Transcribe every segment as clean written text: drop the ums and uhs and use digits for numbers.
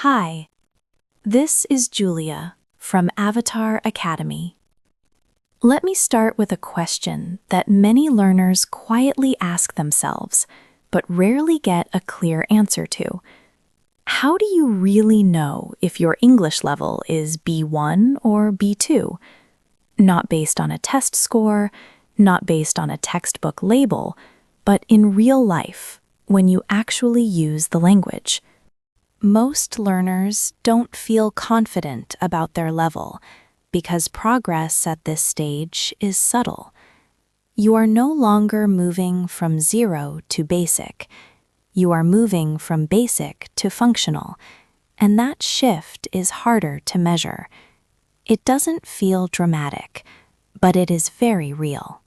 Hi, this is Julia from Avatar Academy. Let me start with a question that many learners quietly ask themselves, but rarely get a clear answer to. How do you really know if your English level is B1 or B2? Not based on a test score, not based on a textbook label, but in real life, when you actually use the language. Most learners don't feel confident about their level because progress at this stage is subtle. You are no longer moving from zero to basic. You are moving from basic to functional, and that shift is harder to measure. It doesn't feel dramatic, but it is very real.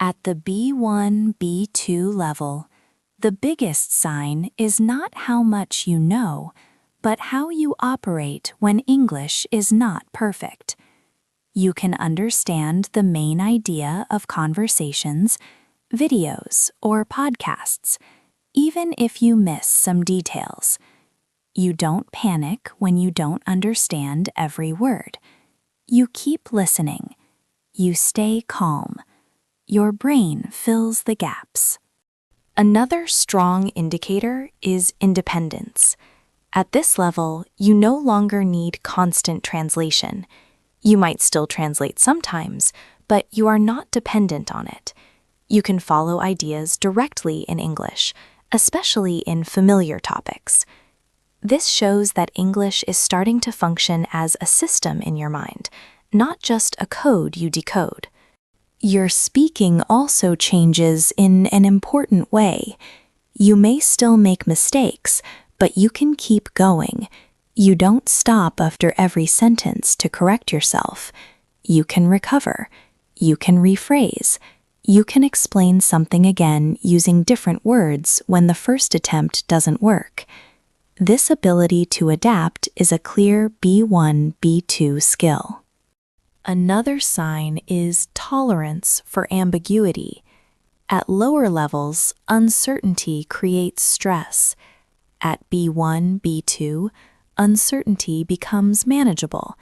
At the B1, B2 level, the biggest sign is not how much you know, but how you operate when English is not perfect. You can understand the main idea of conversations, videos, or podcasts, even if you miss some details. You don't panic when you don't understand every word. You keep listening. You stay calm. Your brain fills the gaps. Another strong indicator is independence. At this level, you no longer need constant translation. You might still translate sometimes, but you are not dependent on it. You can follow ideas directly in English, especially in familiar topics. This shows that English is starting to function as a system in your mind, not just a code you decode. Your speaking also changes in an important way. You may still make mistakes, but you can keep going. You don't stop after every sentence to correct yourself. You can recover. You can rephrase. You can explain something again using different words when the first attempt doesn't work. This ability to adapt is a clear B1, B2 skill. Another sign is tolerance for ambiguity. At lower levels, uncertainty creates stress. At B1, B2, uncertainty becomes manageable.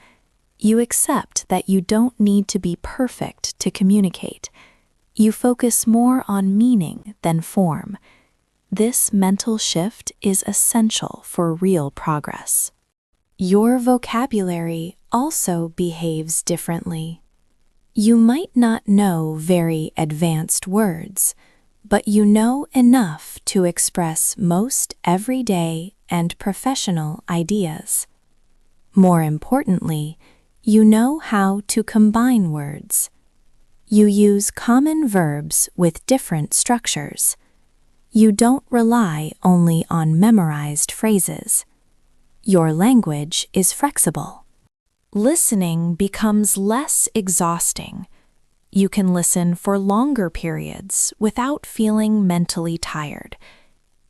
You accept that you don't need to be perfect to communicate. You focus more on meaning than form. This mental shift is essential for real progress. Your vocabulary also behaves differently. You might not know very advanced words, but you know enough to express most everyday and professional ideas. More importantly, you know how to combine words. You use common verbs with different structures. You don't rely only on memorized phrases. Your language is flexible. Listening becomes less exhausting. You can listen for longer periods without feeling mentally tired.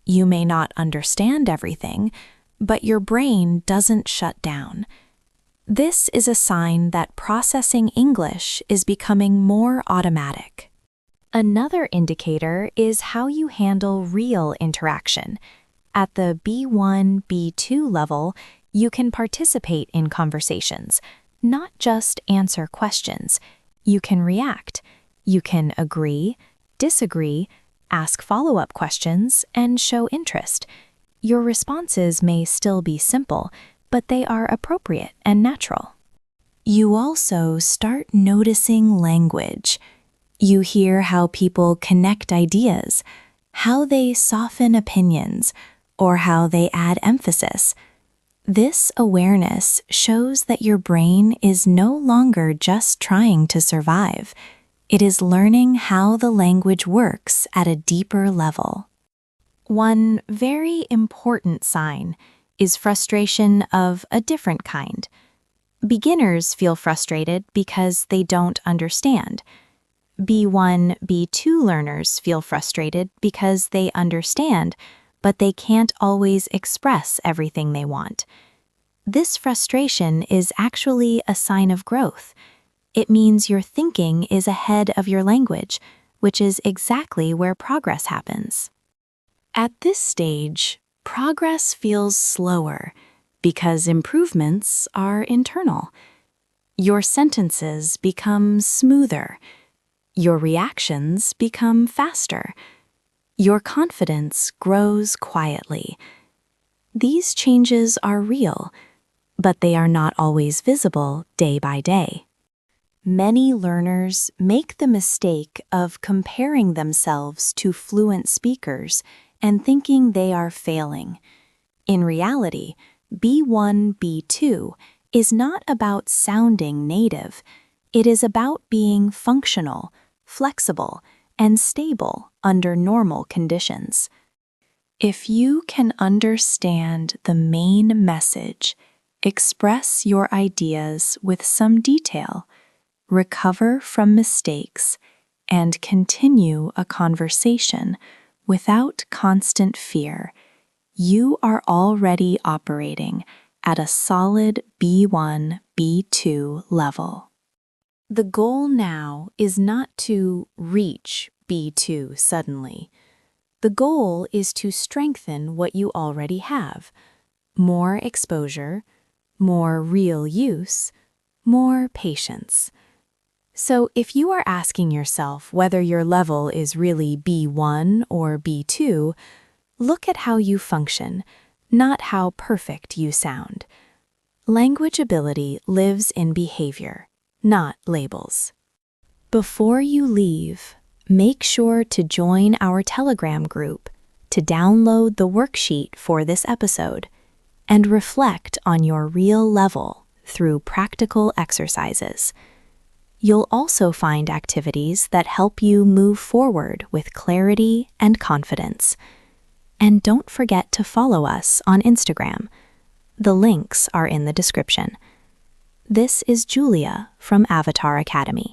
You may not understand everything, but your brain doesn't shut down. This is a sign that processing English is becoming more automatic. Another indicator is how you handle real interaction. At the B1, B2 level, you can participate in conversations, not just answer questions. You can react. You can agree, disagree, ask follow-up questions, and show interest. Your responses may still be simple, but they are appropriate and natural. You also start noticing language. You hear how people connect ideas, how they soften opinions, or how they add emphasis. This awareness shows that your brain is no longer just trying to survive. It is learning how the language works at a deeper level. One very important sign is frustration of a different kind. Beginners feel frustrated because they don't understand. B1, B2 learners feel frustrated because they understand, but they can't always express everything they want. This frustration is actually a sign of growth. It means your thinking is ahead of your language, which is exactly where progress happens. At this stage, progress feels slower. because improvements are internal. Your sentences become smoother. Your reactions become faster. Your confidence grows quietly. These changes are real, but they are not always visible day by day. Many learners make the mistake of comparing themselves to fluent speakers and thinking they are failing. In reality, B1, B2 is not about sounding native. It is about being functional, flexible, and stable under normal conditions. If you can understand the main message, express your ideas with some detail, recover from mistakes, and continue a conversation without constant fear, you are already operating at a solid B1, B2 level. The goal now is not to reach B2 suddenly. The goal is to strengthen what you already have: more exposure, more real use, more patience. So if you are asking yourself whether your level is really B1 or B2, look at how you function, not how perfect you sound. Language ability lives in behavior, not labels. Before you leave, make sure to join our Telegram group to download the worksheet for this episode and reflect on your real level through practical exercises. You'll also find activities that help you move forward with clarity and confidence. And don't forget to follow us on Instagram. The links are in the description. This is Julia from Avatar Academy.